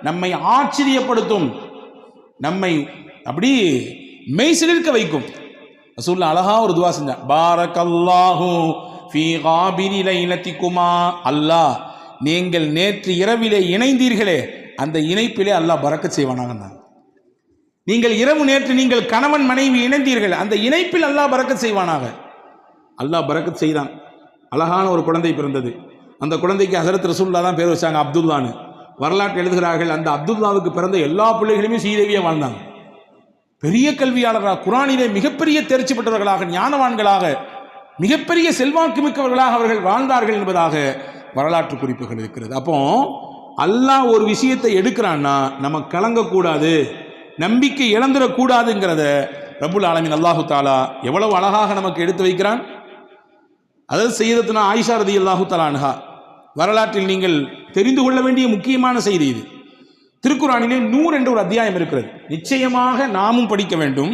நம்மை ஆச்சரியப்படுத்தும், நம்மை அப்படி மெய்சிலிர்க்க வைக்கும். ரசூலுல்லாஹ் அழகா ஒரு துவா செஞ்சார். பாரக்கல்லாஹு ஃபீ காபிரி லைலத்திகுமா, அல்லாஹ் நீங்கள் நேற்று இரவிலே இணைந்தீர்களே அந்த இணைப்பிலே அல்லாஹ் பரக்கத் செய்வானாக. நீங்கள் இரவு நேற்று நீங்கள் கணவன் மனைவி இணைந்தீர்கள், அந்த இணைப்பில் அல்லாஹ் பரக்கத் செய்வானாக. அல்லாஹ் பரக்கத் செய்தான். அழகான ஒரு குழந்தை பிறந்தது. அந்த குழந்தைக்கு ஹஜ்ரத் ரசூலுல்லாஹ் தான் பேர் வச்சாங்க, அப்துல்லான்னு. வரலாற்று எழுதுகிறார்கள், அந்த அப்துல்லாவுக்கு பிறந்த எல்லா பிள்ளைகளுமே சீதேவியாக வாழ்ந்தாங்க. பெரிய கல்வியாளராக, குரானிலே மிகப்பெரிய தேர்ச்சி பெற்றவர்களாக, ஞானவான்களாக, மிகப்பெரிய செல்வாக்கு மிக்கவர்களாக அவர்கள் வாழ்ந்தார்கள் என்பதாக வரலாற்று குறிப்புகள் இருக்கிறது. அப்போ அல்லாஹ் ஒரு விஷயத்தை எடுக்கிறான்னா நம்ம கலங்கக்கூடாது, நம்பிக்கை இழந்துடக்கூடாதுங்கிறத ரப்புல் ஆலமீன் அல்லாஹு தாலா எவ்வளவு அழகாக நமக்கு எடுத்து வைக்கிறான். அதாவது சய்யிதத்துனா ஆயிஷா ரலியல்லாஹு தஆலா அன்ஹா வரலாற்றில் நீங்கள் தெரிந்து கொள்ள வேண்டிய முக்கியமான செய்தி இது. திருக்குரானிலே 100 என்ற ஒரு அத்தியாயம் இருக்கிறது. நிச்சயமாக நாமும் படிக்க வேண்டும்,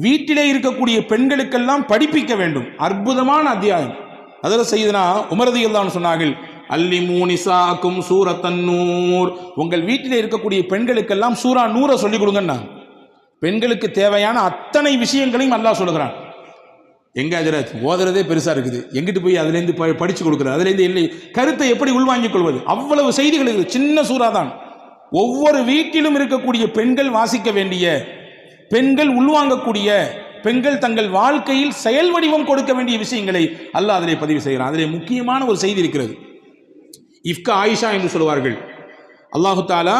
வீட்டிலே இருக்கக்கூடிய பெண்களுக்கெல்லாம் படிப்பிக்க வேண்டும். அற்புதமான அத்தியாயம். அதில் சய்யிதனா உமர் ரலியல்லாஹு அன்ஹு சொன்னார்கள், அல்லிமூ நிசாக்கும் சூரத்தன் நூர், உங்கள் வீட்டிலே இருக்கக்கூடிய பெண்களுக்கெல்லாம் சூரா நூரை சொல்லிக் கொடுங்கன்னா. பெண்களுக்கு தேவையான அத்தனை விஷயங்களையும் அல்லாஹ் சொல்லுகிறான். எங்க ஹஜ்ரத் ஓதுறதே பெருசா இருக்குது, எங்கிட்டு போய் அதுலேருந்து படிச்சு கொடுக்குறது, அதுலேருந்து இல்லை கருத்தை எப்படி உள்வாங்கிக் கொள்வது, அவ்வளவு செய்திகள் இருக்குது. சின்ன சூறா தான். ஒவ்வொரு வீட்டிலும் இருக்கக்கூடிய பெண்கள் வாசிக்க வேண்டிய, பெண்கள் உள்வாங்கக்கூடிய, பெண்கள் தங்கள் வாழ்க்கையில் செயல் வடிவம் கொடுக்க வேண்டிய விஷயங்களை அல்லாஹ் அதிலே பதிவு செய்கிறான். அதிலே முக்கியமான ஒரு செய்தி இருக்கிறது. இஃப்கா ஆயிஷா என்று சொல்வார்கள். அல்லாஹு தாலா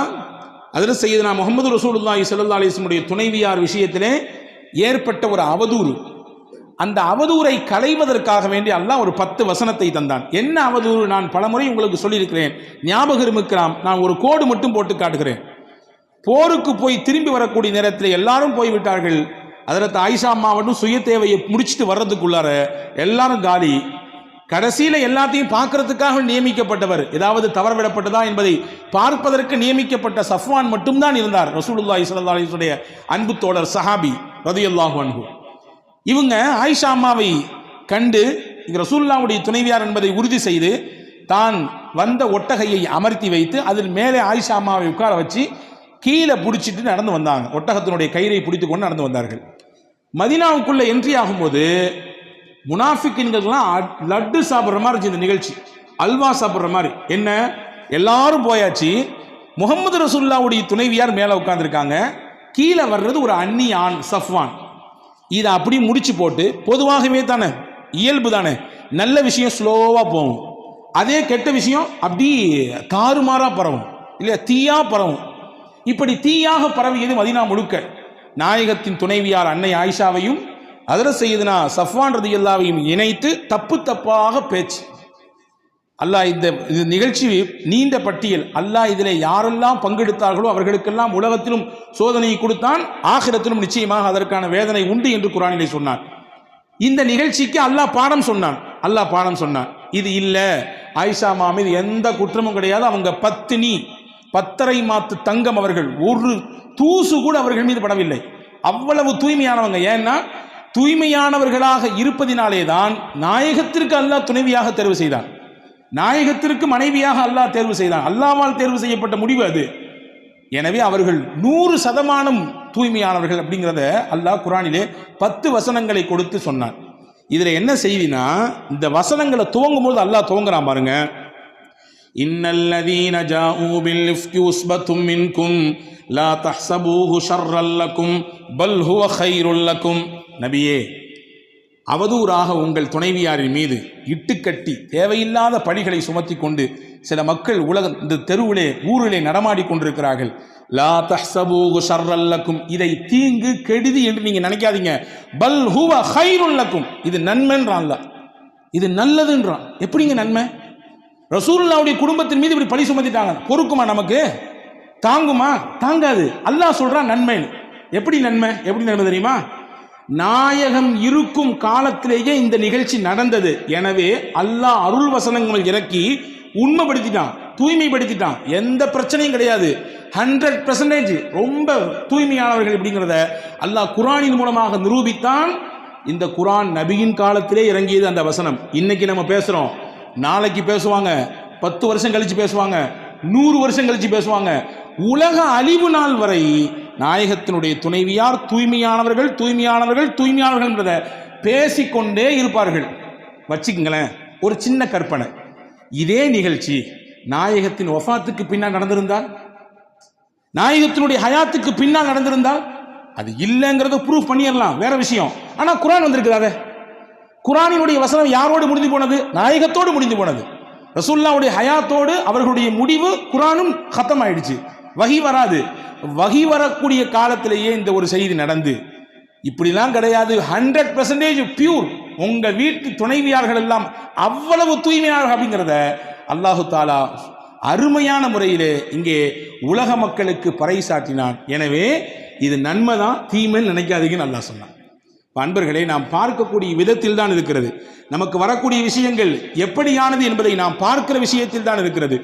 அதில் சய்யிதுனா முஹம்மது ரசூலுல்லாஹி ஸல்லல்லாஹு அலைஹி வஸல்லம் துணைவியார் விஷயத்திலே ஏற்பட்ட ஒரு அவதூறு, அந்த அவதூறை களைவதற்காக வேண்டி அல்லாஹ் ஒரு 10 வசனத்தை தந்தான். என்ன அவதூறு? நான் பலமுறை உங்களுக்கு சொல்லியிருக்கிறேன், ஞாபகம் இருக்கலாம். நான் ஒரு கோடு மட்டும் போட்டு காட்டுகிறேன். போருக்கு போய் திரும்பி வரக்கூடிய நேரத்தில் எல்லாரும் போய்விட்டார்கள். அதில் ஆயிஷா அம்மாவட்டும் சுய தேவையை முடிச்சுட்டு வர்றதுக்குள்ளார எல்லாரும் காலி. கடைசியில் எல்லாத்தையும் பார்க்கறதுக்காக நியமிக்கப்பட்டவர், ஏதாவது தவறவிடப்பட்டதா என்பதை பார்ப்பதற்கு நியமிக்கப்பட்ட சஃப்வான் மட்டும்தான் இருந்தார். ரசூலுல்லாஹி ஸல்லல்லாஹு அலைஹி வஸல்லம் அன்பு தோழர் சஹாபி ரலியல்லாஹு அன்ஹு. இவங்க ஆயிஷா அம்மாவை கண்டு ரசூலுல்லாஹ்வுடைய துணைவியார் என்பதை உறுதி செய்து தான் வந்த ஒட்டகையை அமர்த்தி வைத்து அதில் மேலே ஆயிஷா அம்மாவை உட்கார வச்சு கீழே பிடிச்சிட்டு நடந்து வந்தாங்க. ஒட்டகத்தினுடைய கயிறை பிடித்து கொண்டு நடந்து வந்தார்கள். மதீனாவுக்குள்ள என்ட்ரி ஆகும்போது முனாஃபிக்கின்கள்லாம் லட்டு சாப்பிட்ற மாதிரி இருந்துச்சு. இந்த நிகழ்ச்சி அல்வா சாப்பிட்ற மாதிரி. என்ன, எல்லாரும் போயாச்சு, முகமது ரசூலுல்லாஹ்வுடைய துணைவியார் மேலே உட்கார்ந்துருக்காங்க, கீழே வர்றது ஒரு அந்நிய ஆண் சஃப்வான். இதை அப்படி முடிச்சு போட்டு, பொதுவாகவே தானே இயல்பு தானே, நல்ல விஷயம் ஸ்லோவாக போகும், அதே கெட்ட விஷயம் அப்படி தாறுமாறா பரவும் இல்லையா, தீயா பரவும். இப்படி தீயாக பரவியது மதீனா முழுக்க. நாயகத்தின் துணைவியார் அன்னை ஆயிஷாவையும் ஹஜ்ரத் சய்யிதுனா சஃப்வான் ரலியல்லாஹு இணைத்து தப்பு தப்பாக பேச்சு. அல்லாஹ் இந்த நிகழ்ச்சி நீண்ட பட்டியல். அல்லாஹ் இதில் யாரெல்லாம் பங்கெடுத்தார்களோ அவர்களுக்கெல்லாம் உலகத்திலும் சோதனையை கொடுத்தான், ஆகிரத்திலும் நிச்சயமாக அதற்கான வேதனை உண்டு என்று குர்ஆனிலே சொன்னான். இந்த நிகழ்ச்சிக்கு அல்லாஹ் பாடம் சொன்னான். இது இல்ல, ஆயிஷா மீது எந்த குற்றமும் கிடையாது, அவங்க பத்தினி, 10.5 மாத்து தங்கம், அவர்கள் ஒரு தூசு கூட அவர்கள் மீது படவில்லை, அவ்வளவு தூய்மையானவங்க. ஏன்னா தூய்மையானவர்களாக இருப்பதினாலே தான் நாயகத்திற்கு அல்லாஹ் துணைவியாக தேர்வு செய்தான், நாயகத்திற்கு மனைவியாக அல்லாஹ் தேர்வு செய்தான். அல்லாஹ்வால் தேர்வு செய்யப்பட்ட முடிவு அது. எனவே அவர்கள் 100% தூய்மையானவர்கள் அப்படிங்கிறத அல்லாஹ் குர்ஆனிலே 10 வசனங்களை கொடுத்து சொன்னான். இதில் என்ன செய்தினா, இந்த வசனங்களை துவங்கும் போது அல்லாஹ் துவங்குறான் பாருங்க. இன்னல்லதீன ஜாஊ பில் இஃப்கி உஸ்பத்தும் மின்கும் லா தஹ்ஸபூஹு ஷர்ரல் லக்கும் பல் ஹுவ கைருல் லக்கும். நபியே, அவதூறாக உங்கள் துணைவியாரின் மீது இட்டுக்கட்டி தேவையில்லாத பழிகளை சுமத்தி கொண்டு சில மக்கள் இந்த தெருவிலே ஊரிலே நடமாடி கொண்டிருக்கிறார்கள். லா தஹ்ஸபூஹு ஷர்ரல் லக்கும், இதை தீங்கு கெடுதி என்று நீங்க நினைக்காதீங்க. பல் ஹுவ கைருல் லக்கும், இது நன்மைன்றான் அல்லாஹ், இது நல்லதுன்றான். எப்படிங்க நன்மை? ரசூலுல்லாஹ்வுடைய குடும்பத்தின் மீது இப்படி பழி சுமத்திட்டாங்க, பொறுக்குமா? நமக்கு தாங்குமா? தாங்காது. அல்லாஹ் சொல்றான் நன்மை. எப்படி நன்மை தெரியுமா? நாயகம் இருக்கும் காலத்திலேயே இந்த நிகழ்ச்சி நடந்தது. எனவே அல்லாஹ் அருள் வசனங்கள் இறக்கி உண்மைப்படுத்திட்டான், தூய்மைப்படுத்திட்டான். எந்த பிரச்சனையும் கிடையாது, 100% ரொம்ப தூய்மையானவர்கள் அப்படிங்கிறத அல்லாஹ் குர்ஆனின் மூலமாக நிரூபித்தான். இந்த குர்ஆன் நபியின் காலத்திலே இறங்கியது அந்த வசனம். இன்னைக்கு நம்ம பேசுறோம், நாளைக்கு பேசுவாங்க, 10 வருஷம் கழிச்சு பேசுவாங்க, 100 வருஷம் கழிச்சு பேசுவாங்க. உலக அழிவு நாள் வரை நாயகத்தினுடைய துணைவியார் தூய்மையானவர்கள் என்றதை பேசிக்கொண்டே இருப்பார்கள். வச்சுக்கங்களேன், ஒரு சின்ன கற்பனை. இதே நிகழ்ச்சி நாயகத்தின் வஃபாத்துக்கு பின்னால் நடந்திருந்தால், நாயகத்தினுடைய ஹயாத்துக்கு பின்னால் நடந்திருந்தால், அது இல்லைங்கிறத ப்ரூஃப் பண்ணிடலாம், வேற விஷயம். ஆனா குர்ஆன் வந்திருக்கிறாரு. குர்ஆனினுடைய வசனம் யாரோடு முடிந்து போனது? நாயகத்தோடு முடிந்து போனது. ரசூலுல்லாஹ்வுடைய ஹயாத்தோடு அவர்களுடைய முடிவு குர்ஆனும் கத்தம் ஆயிடுச்சு. வஹி வராது. வஹி வரக்கூடிய காலத்திலேயே இந்த ஒரு செய்தி நடந்து, இப்படிலாம் கிடையாது, 100% பியூர், உங்க வீட்டு துணைவியார்கள் எல்லாம் அவ்வளவு தூய்மையானவர்கள் அப்படிங்கிறத அல்லாஹு தாலா அருமையான முறையிலே இங்கே உலக மக்களுக்கு பறைசாட்டினான். எனவே இது நன்மை தான், தீமைன்னு நினைக்காதீங்கன்னு அல்லாஹ் சொன்னான். அன்பர்களே, நாம் பார்க்கக்கூடிய விதத்தில் தான் இருக்கிறது. நமக்கு வரக்கூடிய விஷயங்கள் எப்படியானது என்பதை நாம் பார்க்கிற விஷயத்தில் தான் இருக்கிறது.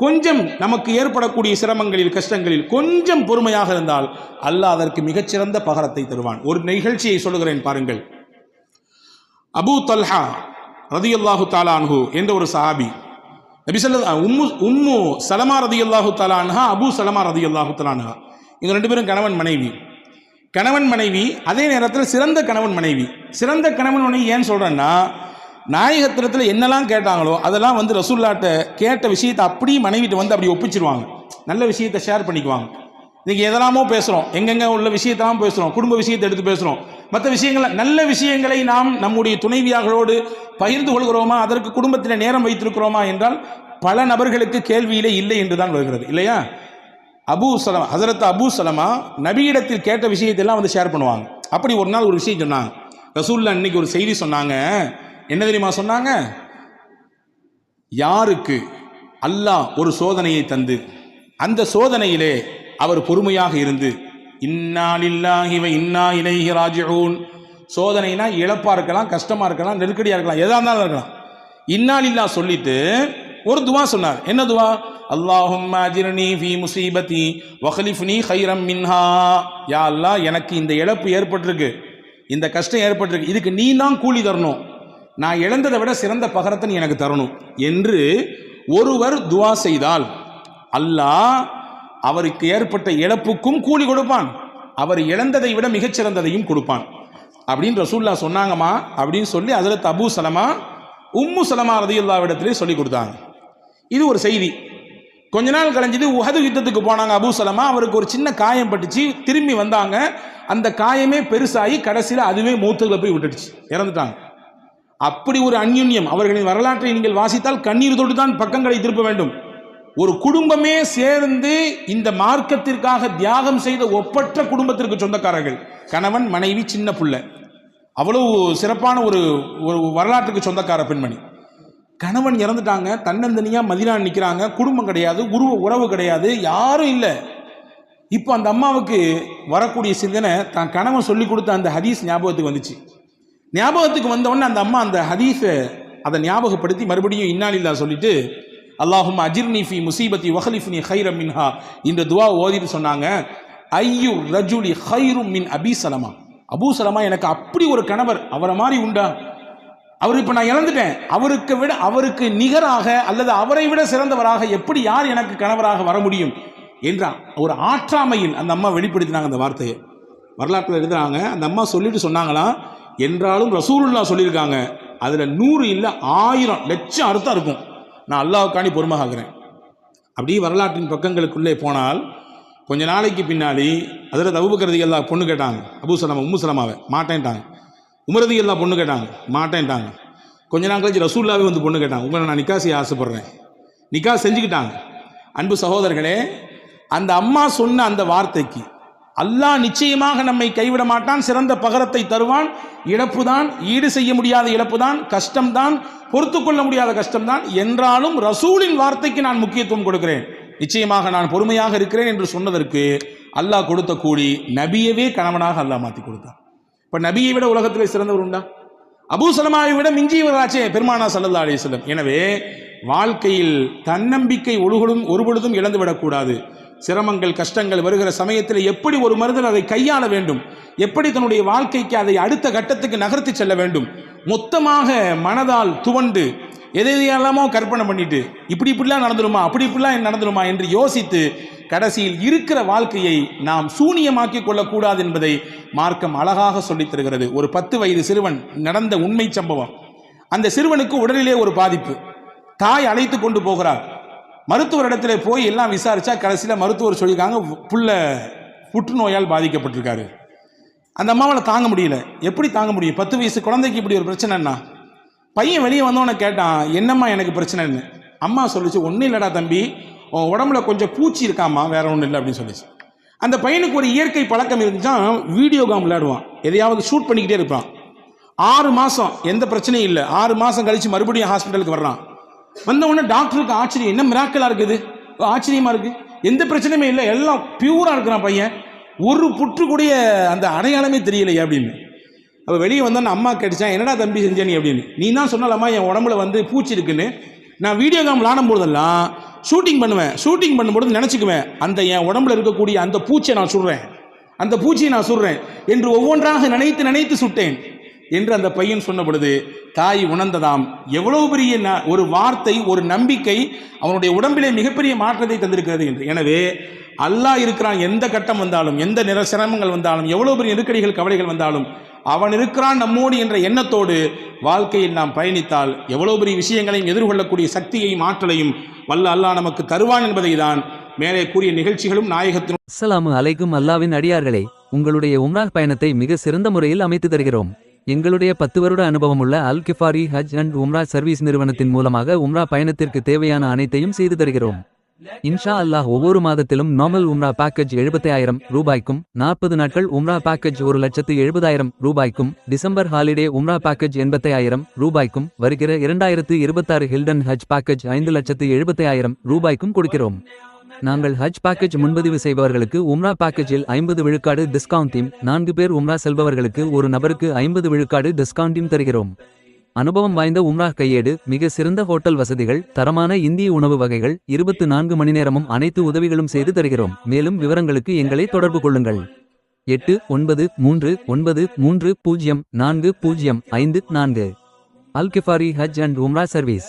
கொஞ்சம் நமக்கு ஏற்படக்கூடிய சிரமங்களில், கஷ்டங்களில் கொஞ்சம் பொறுமையாக இருந்தால் அல்லாஹ் அதற்கு மிகச்சிறந்த பகரத்தை தருவான். ஒரு நிகழ்ச்சியை சொல்லுகிறேன் பாருங்கள். அபூ தல்ஹா ரதியல்லாஹு தஆலா அன்ஹு என்ற ஒரு சஹாபி, நபி ஸல்லல்லாஹு உம்மு சலமா ரதியல்லாஹு தஆலா அன்ஹா, அபூ சலமா ரதியல்லாஹு தஆலா அன்ஹா, இவங்க 2 பேரும் கணவன் மனைவி. அதே நேரத்தில் சிறந்த கணவன் மனைவி. சிறந்த கணவன் மனைவி ஏன் சொல்றேன்னா, நாயகத்திரத்தில் என்னெல்லாம் கேட்டாங்களோ அதெல்லாம் ரசூலுல்லாஹ்ட்ட கேட்ட விஷயத்தை அப்படியே மனைவிட்டு அப்படி ஒப்பிச்சிருவாங்க. நல்ல விஷயத்தை ஷேர் பண்ணிக்குவாங்க. இன்னைக்கு எதெல்லாமோ பேசுகிறோம், எங்கெங்கே உள்ள விஷயத்தெல்லாம் பேசுகிறோம், குடும்ப விஷயத்தை எடுத்து பேசுகிறோம், மற்ற விஷயங்களை, நல்ல விஷயங்களை நாம் நம்முடைய துணைவியார்களோடு பகிர்ந்து கொள்கிறோமா, அதற்கு குடும்பத்தில் நேரம் வைத்திருக்கிறோமா என்றால் பல நபர்களுக்கு கேள்வியிலே இல்லை என்று தான் வருகிறது, இல்லையா? ஹஸரத் அபூ சலமா நபியிடத்தில் கேட்ட விஷயத்தெல்லாம் ஷேர் பண்ணுவாங்க. அப்படி ஒரு நாள் ஒரு விஷயம் சொன்னாங்க. ரசூலுல்லாஹ் இன்னைக்கு ஒரு செய்தி சொன்னாங்க. என்ன தெரியுமா சொன்னாங்க? யாருக்கு அல்லாஹ் ஒரு சோதனையை தந்து அந்த சோதனையிலே அவர் பொறுமையாக இருந்து, இன்னா லில்லாஹி வ இன்னா இலைஹி ராஜிஊன், சோதனைனா இழப்பா இருக்கலாம், கஷ்டமா இருக்கலாம், நெருக்கடியா இருக்கலாம், எதா இருந்தாலும் இருக்கலாம், இன்னா லில்லாஹ் சொல்லிட்டு ஒரு துவா சொன்னார். என்ன துவா? அல்லாஹும்ம அஜிர்னி ஃபீ முஸீபதி வக்லிஃப்னி கைரம் மின்ஹா. யா அல்லாஹ், எனக்கு இந்த இழப்பு ஏற்பட்டிருக்கு, இந்த கஷ்டம் ஏற்பட்டிருக்கு, இதுக்கு நீ தான் கூலி தரணும், நான் இழந்ததை விட சிறந்த பகரத்தை நீ எனக்கு தரணும் என்று ஒருவர் துவா செய்தால் அல்லாஹ் அவருக்கு ஏற்பட்ட இழப்புக்கும் கூலி கொடுப்பான், அவர் இழந்ததை விட மிகச்சிறந்ததையும் கொடுப்பான் அப்படின்னு ரசூலுல்லாஹ் சொன்னாங்கம்மா அப்படின்னு சொல்லி ஹஸரத் அபூ சலமா உம்மு சலமா ரதியல்லாஹு இடத்திலே சொல்லி கொடுத்தாங்க. இது ஒரு செய்தி. கொஞ்ச நாள் கழிஞ்சது உஹது யுத்தத்துக்கு போனாங்க அபூ சலமா. அவருக்கு ஒரு சின்ன காயம் பட்டுச்சு. திரும்பி வந்தாங்க. அந்த காயமே பெருசாகி கடைசியில் அதுவே மூத்துகளை போய் விட்டுடுச்சு, இறந்துட்டாங்க. அப்படி ஒரு அந்யுன்யம். அவர்களின் வரலாற்றை நீங்கள் வாசித்தால் கண்ணீர் தொட்டு தான் பக்கங்களை திருப்ப வேண்டும். ஒரு குடும்பமே சேர்ந்து இந்த மார்க்கத்திற்காக தியாகம் செய்த ஒப்பற்ற குடும்பத்திற்கு சொந்தக்காரர்கள், கணவன் மனைவி சின்ன புள்ள. அவ்வளவு சிறப்பான ஒரு வரலாற்றுக்கு சொந்தக்கார பெண்மணி. கணவன் இறந்துட்டாங்க, தன்னந்தனியா மதினா நிற்கிறாங்க. குடும்பம் கிடையாது, உறவு கிடையாது, யாரும் இல்லை. இப்போ அந்த அம்மாவுக்கு வரக்கூடிய சிந்தனை தான் கணவன் சொல்லி கொடுத்த அந்த ஹதீஸ் ஞாபகத்துக்கு வந்துச்சு. ஞாபகத்துக்கு வந்தவொடனே அந்த அம்மா அந்த ஹதீஸை அதை ஞாபகப்படுத்தி மறுபடியும் இன்னாலில்லா சொல்லிட்டு அல்லாஹும் அஜிர்னி ஃபி முசீபத்தி வஹலிஃப்னி ஹைரம் மின்ஹா இந்த துவா ஓதிட்டு சொன்னாங்க, ஐயு ரஜுலி ஹைரும் மின் அபி சலமா. அபூ சலமா எனக்கு அப்படி ஒரு கணவர், அவரை மாதிரி உண்டா? அவர் இப்போ நான் இழந்துட்டேன், அவருக்கு நிகராக அல்லது அவரை விட சிறந்தவராக எப்படி யார் எனக்கு கணவராக வர முடியும் என்ற ஒரு ஆற்றாமையில் அந்த அம்மா வெளிப்படுத்தினாங்க. அந்த வார்த்தையை வரலாற்றில் எழுதுறாங்க. அந்த அம்மா சொல்லிட்டு சொன்னாங்களாம், என்றாலும் ரசூலுல்லாஹ் சொல்லியிருக்காங்க, அதில் 100 இல்லை 1000 லட்சம் அர்த்தம் இருக்கும். நான் அல்லாஹ்வுக்காண்டி பொறுமையாகிறேன். அப்படியே வரலாற்றின் பக்கங்களுக்குள்ளே போனால் கொஞ்ச நாளைக்கு பின்னாடி அதில் அபூபக்கர் ரலியல்லாஹு பொண்ணு கேட்டாங்க. அபூ சலமா உம்மு சலமாவை மாட்டேன்ட்டாங்க. உமர் ரலியல்லாஹு பொண்ணு கேட்டாங்க, மாட்டேன்ட்டாங்க. கொஞ்ச நாள் கழிச்சு ரசூலுல்லாஹ்வே வந்து பொண்ணு கேட்டாங்க, உங்களை நான் நிக்கா செய்ய ஆசைப்படுறேன். நிக்கா செஞ்சுக்கிட்டாங்க. அன்பு சகோதரர்களே, அந்த அம்மா சொன்ன அந்த வார்த்தைக்கு அல்லாஹ் நிச்சயமாக நம்மை கைவிட மாட்டான், சிறந்த பகரத்தை தருவான். இழப்பு தான், ஈடு செய்ய முடியாத இழப்பு தான், கஷ்டம்தான், பொறுத்து கொள்ள முடியாத கஷ்டம்தான். என்றாலும் ரசூலின் வார்த்தைக்கு நான் முக்கியத்துவம் கொடுக்கிறேன், நிச்சயமாக நான் பொறுமையாக இருக்கிறேன் என்று சொன்னதற்கு அல்லாஹ் கொடுத்த கூலி நபியவே கணவனாக அல்லாஹ் மாற்றி கொடுத்தான். இப்போ நபியை விட உலகத்தில் சிறந்தவர் உண்டா? அபூ சலமாவை விட மிஞ்சியவராச்சே பெருமானா ஸல்லல்லாஹு அலைஹி வஸல்லம். எனவே வாழ்க்கையில் தன்னம்பிக்கை ஒருபொழுதும் இழந்துவிடக்கூடாது. சிரமங்கள் கஷ்டங்கள் வருகிற சமயத்தில் எப்படி ஒரு மனிதன் அதை கையாள வேண்டும், எப்படி தன்னுடைய வாழ்க்கைக்கு அதை அடுத்த கட்டத்துக்கு நகர்த்தி செல்ல வேண்டும், மொத்தமாக மனதால் துவண்டு எதையெல்லாமோ கற்பனை பண்ணிட்டு இப்படிலாம் நடந்துருமா இப்படிலாம் நடந்துருமா என்று யோசித்து கடைசியில் இருக்கிற வாழ்க்கையை நாம் சூனியமாக்கி கொள்ளக்கூடாது என்பதை மார்க்கம் அழகாக சொல்லித் தருகிறது. ஒரு 10 வயது சிறுவன் நடந்த உண்மை சம்பவம். அந்த சிறுவனுக்கு உடலிலே ஒரு பாதிப்பு. தாய் அழைத்து கொண்டு போகிறார். மருத்துவரிடத்தில் போய் எல்லாம் விசாரிச்சா கடைசியில் மருத்துவர் சொல்லியிருக்காங்க, புள்ள புற்றுநோயால் பாதிக்கப்பட்டிருக்காரு. அந்த அம்மாவால் தாங்க முடியல. எப்படி தாங்க முடியும்? 10 வயசு குழந்தைக்கு இப்படி ஒரு பிரச்சனைன்னா. பையன் வெளியே வந்தவனை கேட்டான், என்னம்மா எனக்கு பிரச்சனைன்னு. அம்மா சொல்லிச்சு, ஒன்றும் இல்லைடா தம்பி, உன் உடம்புல கொஞ்சம் பூச்சி இருக்காம்மா, வேற ஒன்றும் இல்லை அப்படின்னு சொல்லிச்சு. அந்த பையனுக்கு ஒரு இயற்கை பழக்கம் இருந்துச்சான், வீடியோ கேம் விளையாடுவான், எதையாவது ஷூட் பண்ணிக்கிட்டே இருப்பான். 6 மாதம் எந்த பிரச்சனையும் இல்லை. 6 மாதம் கழித்து மறுபடியும் ஹாஸ்பிட்டலுக்கு வர்றான். வந்தவுடனே டாக்டருக்கு ஆச்சரியம், என்ன மிராக்கலாக இருக்குது, ஆச்சரியமாக இருக்குது, எந்த பிரச்சனையுமே இல்லை, எல்லாம் பியூராக இருக்கிறான் பையன், ஒரு புற்று கூடிய அந்த அடையாளமே தெரியலையே அப்படின்னு. அப்போ வெளியே வந்தோன்னு அம்மா கேட்டுச்சான், என்னடா தம்பி செஞ்ச நீ அப்படின்னு. நீ தான் சொன்னாலம்மா என் உடம்புல வந்து பூச்சி இருக்குன்னு. நான் வீடியோ கேம் விளாடும் போதெல்லாம் ஷூட்டிங் பண்ணும்போது நினச்சிக்குவேன், அந்த என் உடம்புல இருக்கக்கூடிய அந்த பூச்சியை நான் சுடுறேன் என்று ஒவ்வொன்றாக நினைத்து சுட்டேன் என்று அந்த பையன் சொன்ன பொழுது தாய் உணர்ந்ததாம், எவ்வளவு பெரிய ஒரு வார்த்தை, ஒரு நம்பிக்கை அவனுடைய உடம்பிலே மிகப்பெரிய மாற்றத்தை தந்திருக்கிறது என்று. எனவே அல்லாஹ் இருக்கிறான், எந்த கட்டம் வந்தாலும், எந்த சிரமங்கள் வந்தாலும், எவ்வளவு பெரிய நெருக்கடிகள் கவலைகள் வந்தாலும் அவன் இருக்கிறான் நம்மோடு என்ற எண்ணத்தோடு வாழ்க்கையில் நாம் பயணித்தால் எவ்வளவு பெரிய விஷயங்களையும் எதிர்கொள்ளக்கூடிய சக்தியையும் ஆற்றலையும் வல்ல அல்லாஹ் நமக்கு தருவான் என்பதை தான் மேலே கூறிய நிகழ்ச்சிகளும் நாயகத்தின். அஸ்ஸலாமு அலைக்கும். அல்லாவின் அடியார்களே, உங்களுடைய உம்ரா பயணத்தை மிக சிறந்த முறையில் அமைத்து தருகிறோம். எங்களுடைய 10 வருட அனுபவமுள்ள அல் கிஃபாரி ஹஜ் அண்ட் உம்ரா சர்வீஸ் நிறுவனத்தின் மூலமாக உம்ரா பயணத்திற்கு தேவையான அனைத்தையும் செய்து தருகிறோம். இன்ஷா அல்லாஹ் ஒவ்வொரு மாதத்திலும் நார்மல் உம்ரா பேக்கேஜ் 75,000 ரூபாய்க்கும், 40 நாட்கள் உம்ரா பேக்கேஜ் 1,70,000 ரூபாய்க்கும், டிசம்பர் ஹாலிடே உம்ரா பேக்கேஜ் 85,000 ரூபாய்க்கும், வருகிற 2026 ஹில்டன் ஹஜ் பேக்கேஜ் 5,70,000 ரூபாய்க்கும் கொடுக்கிறோம். நாங்கள் ஹஜ் பேக்கேஜ் முன்பதிவு செய்பவர்களுக்கு உம்ரா பேக்கேஜில் 50 விழுக்காடு டிஸ்கவுண்டையும், 4 பேர் உம்ரா செல்பவர்களுக்கு ஒரு நபருக்கு 50 விழுக்காடு டிஸ்கவுண்டையும் தருகிறோம். அனுபவம் வாய்ந்த உம்ரா கையேடு, மிக சிறந்த ஹோட்டல் வசதிகள், தரமான இந்திய உணவு வகைகள், 24 மணி நேரமும் அனைத்து உதவிகளும் செய்து தருகிறோம். மேலும் விவரங்களுக்கு எங்களை தொடர்பு கொள்ளுங்கள். 8939304054. அல் கிஃபாரி ஹஜ் அண்ட் உம்ரா சர்வீஸ்.